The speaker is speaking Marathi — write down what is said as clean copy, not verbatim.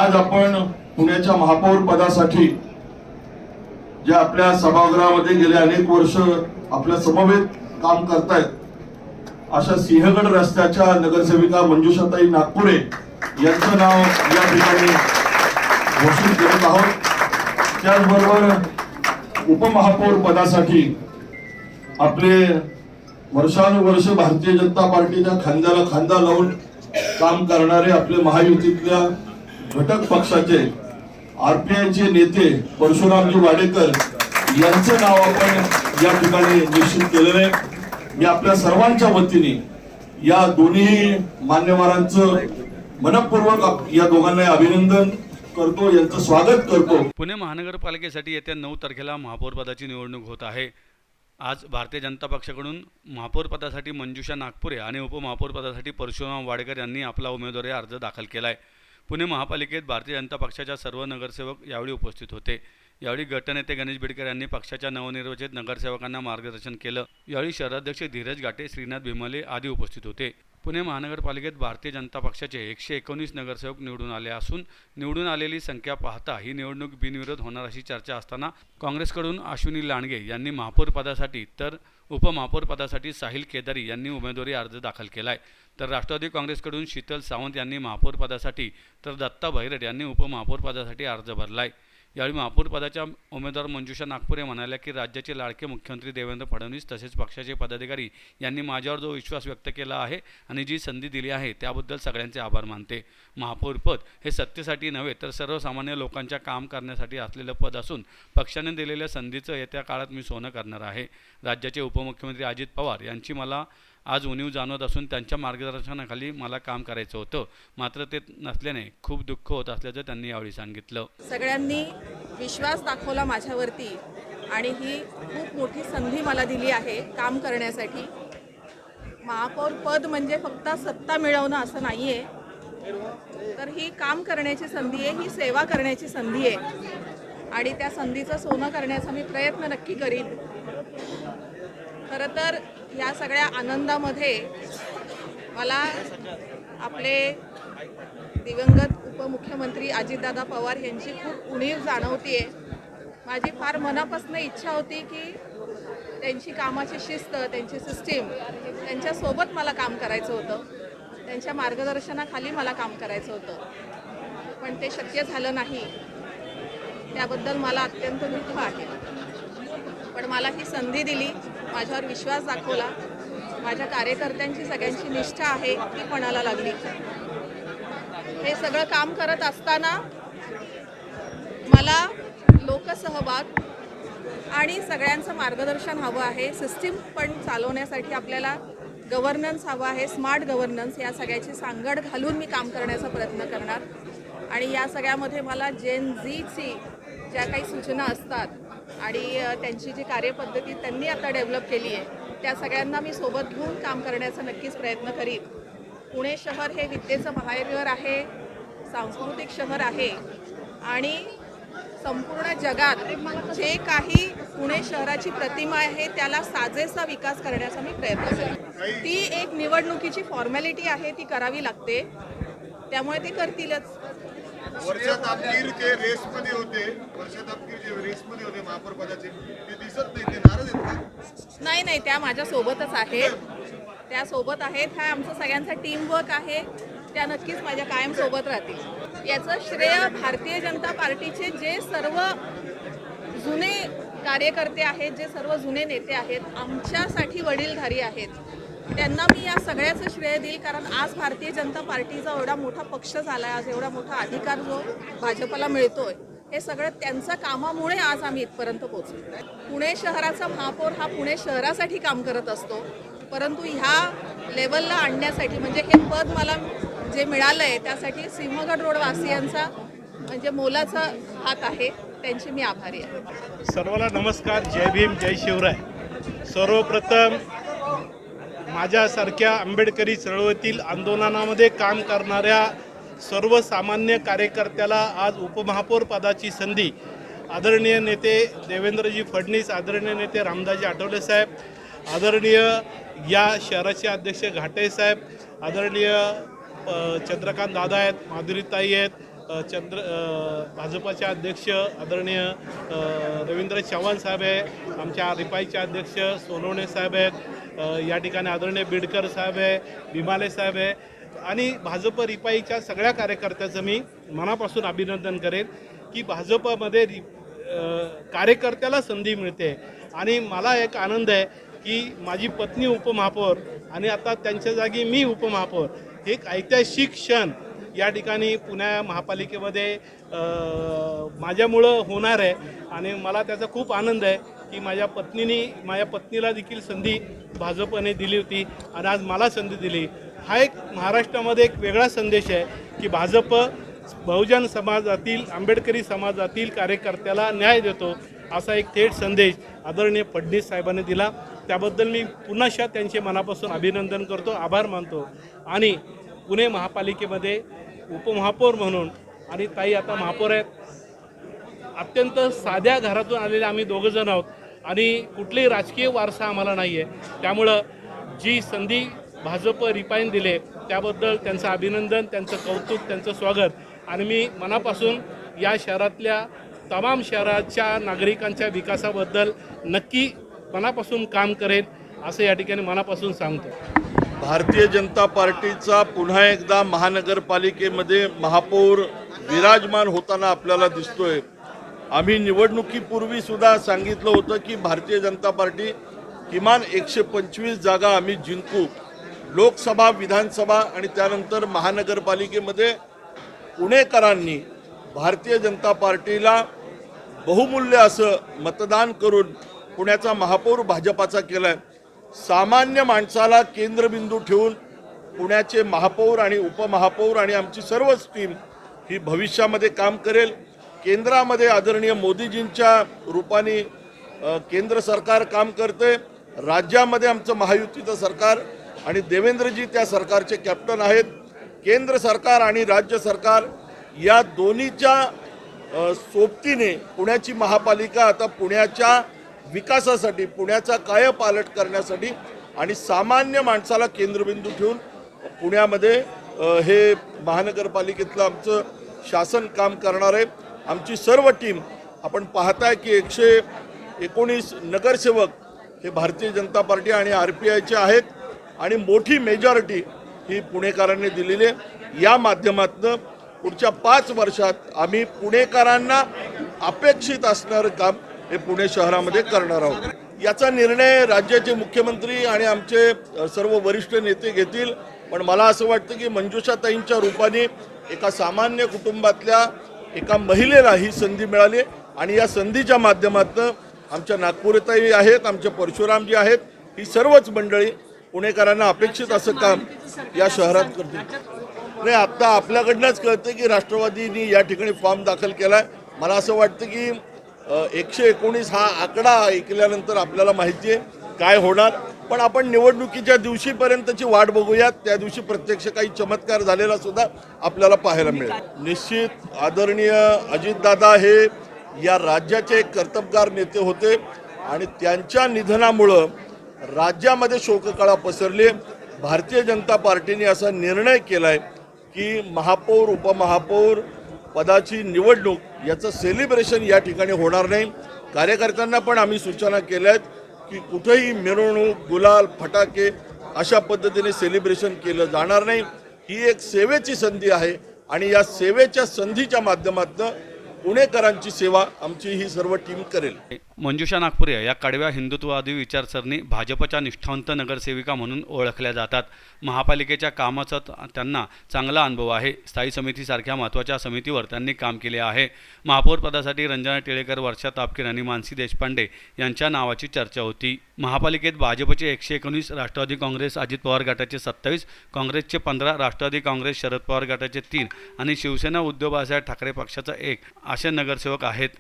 आज आपण पुण्याच्या महापौर पदासाठी जे आपल्या सभागृहामध्ये गेले अनेक वर्ष आपल्या समवेत काम करतायत अशा सिंहगड रस्त्याच्या नगरसेविका मंजुषाताई नागपुरे यांचं नाव या ठिकाणी घोषित करत आहोत। त्याचबरोबर उपमहापौर पदासाठी आपले वर्षानुवर्ष भारतीय जनता पार्टीच्या खांद्याला खांदा लावून काम करणारे आपले महायुतीतल्या घटक पक्षाचे आरपीआयचे नेते परशुरामजी वाडेकर यांचं नाव आपण या ठिकाणी निश्चित केलेलं आहे। मी आपल्या सर्वांच्या वतीने या दोन्ही मान्यवरांचं मनपूर्वक या दोघांना अभिनंदन करतो, यांचं स्वागत करतो। पुणे महानगरपालिकेसाठी येत्या 9 तारखेला महापौर पदाची निवडणूक होत आहे। आज भारतीय जनता पक्षाकडून महापौर पदासाठी मंजुषा नागपुरे आणि उपमहापौर पदासाठी परशुराम वाडेकर यांनी आपला उमेदवारी अर्ज दाखल केला आहे। पुणे महापालिकेत भारतीय जनता पक्षाच्या सर्व नगरसेवक यावेळी उपस्थित होते। यावेळी गटनेते गणेश बिडकर यांनी पक्षाच्या नवनिर्वाचित नगरसेवकांना मार्गदर्शन केलं। यावेळी शहराध्यक्ष धीरज घाटे, श्रीनाथ भीमले आदी उपस्थित होते। पुणे महानगरपालिकेत भारतीय जनता पक्षाचे 119 नगरसेवक निवडून आले असून निवडून आलेली संख्या पाहता ही निवडणूक बिनविरोध होणार अशी चर्चा असताना काँग्रेसकडून अश्विनी लांडगे यांनी महापौर पदासाठी तर उपमहापौर पदासाठी साहिल केदारी यांनी उमेदवारी अर्ज दाखल केलाय। तर राष्ट्रवादी काँग्रेसकडून शीतल सावंत यांनी महापौर पदासाठी तर दत्ता भैरट यांनी उपमहापौर पदासाठी अर्ज भरलाय। यावेळी महापौर पदाच्या उमेदवार मंजुषा नागपुरे म्हणाल्या की राज्याचे लाडके मुख्यमंत्री देवेंद्र फडणवीस तसेच पक्षाचे पदाधिकारी यांनी माझ्यावर जो विश्वास व्यक्त केला आहे आणि जी संधी दिली आहे त्याबद्दल सगळ्यांचे आभार मानते। महापौर पद हे सत्तेसाठी नव्हे तर सर्वसामान्य लोकांच्या काम करण्यासाठी असलेलं पद असून पक्षाने दिलेल्या संधीचं येत्या काळात मी सोनं करणार आहे। राज्याचे उपमुख्यमंत्री अजित पवार यांची मला आज उणीव जाणवत असून त्यांच्या मार्गदर्शनाखाली मला काम करायचं होतं, मात्र ते नसल्याने खूप दुःख होत असल्याचं त्यांनी यावेळी सांगितलं। सगळ्यांनी विश्वास दाखवला माझ्यावरती आणि ही खूप मोठी संधी मला दिली आहे काम करण्यासाठी। महापौर पद म्हणजे फक्त सत्ता मिळवणं असं नाही आहे, तर ही काम करण्याची संधी आहे, ही सेवा करण्याची संधी आहे आणि त्या संधीचं सोनं करण्याचा मी प्रयत्न नक्की करीन। खरं तर या सगळ्या आनंदामध्ये मला आपले दिवंगत उपमुख्यमंत्री अजितदादा पवार यांची खूप उणीव जाणवते। माझी फार मनापासून इच्छा होती की त्यांची कामाची शिस्त, त्यांची सिस्टीम, त्यांच्यासोबत मला काम करायचं होतं, त्यांच्या मार्गदर्शनाखाली मला काम करायचं होतं, पण ते शक्य झालं नाही। त्याबद्दल मला अत्यंत दुःख आहे, पण मला ही संधी दिली, माझ्यावर विश्वास दाखवला, माझ्या कार्यकर्त्यांची सगळ्यांची निष्ठा आहे ती पणाला लागली। हे सगळं काम करत असताना मला लोकसहभाग आणि सगळ्यांचं मार्गदर्शन हवं आहे। सिस्टीम पण चालवण्यासाठी आपल्याला गव्हर्नन्स हवं आहे, स्मार्ट गव्हर्नन्स। या सगळ्याची सांगड घालून मी काम करण्याचा प्रयत्न करणार आणि या सगळ्यामध्ये मला जेन झीची ज्या काही सूचना असतात आणि त्यांची जी कार्यपद्धती त्यांनी आता डेव्हलप केली आहे त्या सगळ्यांना मी सोबत घेऊन काम करण्याचा नक्कीच प्रयत्न करीन। पुणे शहर हे विद्येचं माहेरघर आहे, सांस्कृतिक शहर आहे आणि संपूर्ण जगात जे काही पुणे शहराची प्रतिमा आहे त्याला साजेसा विकास करण्याचा मी प्रयत्न करेन। ती एक निवडणुकीची फॉर्मॅलिटी आहे, ती करावी लागते, त्यामुळे ते करतीलच। वर्षात अपकीर जे रेसमध्ये होते, वर्षात अपकीर जे रेसमध्ये होते महापौर पदाचे, ते दिसत नाही, ते नाराज आहेत? नाही, त्या माझ्या सोबतच आहेत, त्या सोबत आहेत। हा आमचा सगळ्यांचा टीमवर्क आहे, त्या नक्कीच माझ्या कायम सोबत राहतील। याचं श्रेय भारतीय जनता पार्टीचे जे सर्व जुने कार्यकर्ते आहेत, जे सर्व जुने नेते आहेत, आमच्यासाठी वडीलधारी आहेत, त्यांना मी या सगळ्याचं श्रेय देईल। कारण आज भारतीय जनता पार्टीचा एवढा मोठा पक्ष झाला आहे, आज एवढा मोठा अधिकार जो भाजपला मिळतोय, हे सगळं त्यांच्या कामामुळे आज आम्ही इथपर्यंत पोहोचलो। पुणे शहराचा महापौर हा पुणे शहरासाठी काम करत असतो, परंतु ह्या लेवलला आणण्यासाठी म्हणजे हे पद मला जे मिळालं आहे त्यासाठी सिंहगड रोड वासियांचा म्हणजे मोलाचा हात आहे, त्यांची मी आभारी आहे। सर्वांना नमस्कार, जय भीम, जय शिवराय। सर्वप्रथम माझ्यासारख्या आंबेडकरी चळवळीतील आंदोलनामध्ये काम करणाऱ्या सर्वसामान्य कार्यकर्त्याला आज उपमहापौर पदाची संधी आदरणीय नेते देवेंद्रजी फडणवीस, आदरणीय नेते रामदासजी आठवले साहेब, आदरणीय या शहराचे अध्यक्ष घाटे साहेब, आदरणीय चंद्रकांत दादा आहेत, माधुरीताई आहेत, भाजपाचे अध्यक्ष आदरणीय रवींद्र चव्हाण साहेब आहे, आमच्या रिपाईचे अध्यक्ष सोनवणे साहेब आहेत, या ठिकाणी आदरणीय बिडकर साहेब आहे, भीमाले साहेब आहे आणि भाजप रिपाईच्या सगळ्या कार्यकर्त्याचं मी मनापासून अभिनंदन करेन की भाजपमध्ये कार्यकर्त्याला संधी मिळते. आणि मला एक आनंद आहे की माझी पत्नी उपमहापौर आणि आता त्यांच्या जागी मी उपमहापौर, एक ऐतिहासिक क्षण या ठिकाणी पुणे महापालिकेमध्ये माझ्यामुळं होणार आहे आणि मला त्याचा खूप आनंद आहे की माझ्या पत्नीला देखील संधी भाजपने दिली होती आणि आज मला संधी दिली. हा एक महाराष्ट्रामध्ये एक वेगळा संदेश आहे की भाजप बहुजन समाजातील, आंबेडकरी समाजातील कार्यकर्त्याला न्याय देतो, असा एक थेट संदेश आदरणीय फडणवीस साहेबांनी दिला. त्याबद्दल मी पुन्हा त्यांचे मनापासून अभिनंदन करतो, आभार मानतो. आणि पुणे महापालिकेमध्ये उपमहापौर म्हणून आणि ताई आता महापौर आहेत, अत्यंत साध्या घरातून आलेले आम्ही दोघंजण आहोत आणि कुठलेही राजकीय वारसा आम्हाला नाही आहे. त्यामुळं जी संधी भाजप रिपाईन दिले त्याबद्दल त्यांचं अभिनंदन, त्यांचं कौतुक, त्यांचं स्वागत. आणि मी मनापासून या शहरातल्या तमाम शहराच्या नागरिकांच्या विकासाबद्दल नक्की मनापासून काम करेन असं या ठिकाणी मनापासून सांगतो. भारतीय जनता पार्टीचा पुन्हा एकदा महानगरपालिकेमध्ये महापौर विराजमान होताना आपल्याला दिसतोय. आम्ही निवडणुकीपूर्वी सुद्धा सांगितलं होतं की भारतीय जनता पार्टी किमान 125 जागा आम्ही जिंकू. लोकसभा, विधानसभा आणि त्यानंतर महानगरपालिकेमध्ये पुणेकरांनी भारतीय जनता पार्टीला बहुमूल्य असं मतदान करून पुण्याचा महापौर भाजपाचा केला आहे. सामान्य माणसाला केंद्रबिंदू ठेवून पुण्याचे महापौर आणि उपमहापौर आणि आमची सर्वच टीम ही भविष्यामध्ये काम करेल. केंद्रामध्ये आदरणीय मोदीजींच्या रूपाने केंद्र सरकार काम करते, राज्यामध्ये आमचं महायुतीचं सरकार आणि देवेंद्रजी त्या सरकारचे कॅप्टन आहेत. केंद्र सरकार आणि राज्य सरकार या दोन्हीच्या सोबतीने पुण्याची महापालिका आता पुण्याच्या विकासासाठी, पुण्याचा कायापालट करण्यासाठी आणि सामान्य माणसाला केंद्रबिंदू ठेवून पुण्यामध्ये हे महानगरपालिकेतलं आमचं शासन काम करणार आहे. आमची सर्व टीम आपण पाहताय की 119 नगरसेवक हे भारतीय जनता पार्टी आणि RPIचे आहेत आणि मोठी मेजॉरिटी ही पुणेकरांनी दिलेली आहे. या माध्यमातून पुढच्या 5 वर्षात आम्ही पुणेकरांना अपेक्षित असणारं काम हे पुणे शहरामध्ये करणार आहोत. याचा निर्णय राज्याचे मुख्यमंत्री आणि आमचे सर्व वरिष्ठ नेते घेतील. पण मला असं वाटतं की मंजुषाताईंच्या रूपाने एका सामान्य कुटुंबातल्या एका महिलेला ही संधी मिळाली आणि या संधीच्या माध्यमातून आमच्या नागपूरताई आहेत, आमच्या परशुरामजी आहेत, ही सर्वच मंडळी पुणेकरांना अपेक्षित असं काम या शहरात करतील. नाही, आत्ता आपल्याकडनंच कळतं की राष्ट्रवादीनी या ठिकाणी फॉर्म दाखल केला आहे. मला असं वाटतं की 119 हा आकडा ऐकल्यानंतर आपल्याला माहिती आहे काय होणार. पण आपण निवडणुकीच्या दिवशीपर्यंतची वाट बघूयात. त्या दिवशी प्रत्यक्ष काही चमत्कार झालेला सुद्धा आपल्याला पाहायला मिळेल. निश्चित आदरणीय अजितदादा हे या राज्याचे एक कर्तबगार नेते होते आणि त्यांच्या निधनामुळं राज्यामध्ये शोककळा पसरली. भारतीय जनता पार्टीने असा निर्णय केला आहे की महापौर, उपमहापौर पदाची निवडणूक याचं सेलिब्रेशन या ठिकाणी होणार नाही. कार्यकर्त्यांना पण आम्ही सूचना केल्या आहेत की कुठेही मिरवणूक, गुलाल, फटाके अशा पद्धतीने सेलिब्रेशन केलं जाणार नाही. ही एक सेवेची संधी आहे आणि या सेवेच्या संधीच्या माध्यमातून पुणेकरांची सेवा आमची ही सर्व टीम करेल. मंजुषा नागपुरे या कडव्या हिंदुत्ववादी विचारसरणी भाजपच्या निष्ठावंत नगरसेविका म्हणून ओळखल्या जातात. महापालिकेच्या कामाचा त्यांना चांगला अनुभव आहे. स्थायी समितीसारख्या महत्त्वाच्या समितीवर त्यांनी काम केले आहे. महापौर पदासाठी रंजना टिळेकर, वर्षा तापकीर आणि मानसी देशपांडे यांच्या नावाची चर्चा होती. महापालिकेत भाजपचे 119, राष्ट्रवादी काँग्रेस अजित पवार गटाचे 27, काँग्रेसचे 15, राष्ट्रवादी काँग्रेस शरद पवार गटाचे 3 आणि शिवसेना उद्धव बाळासाहेब ठाकरे पक्षाचा 1 असे नगरसेवक आहेत.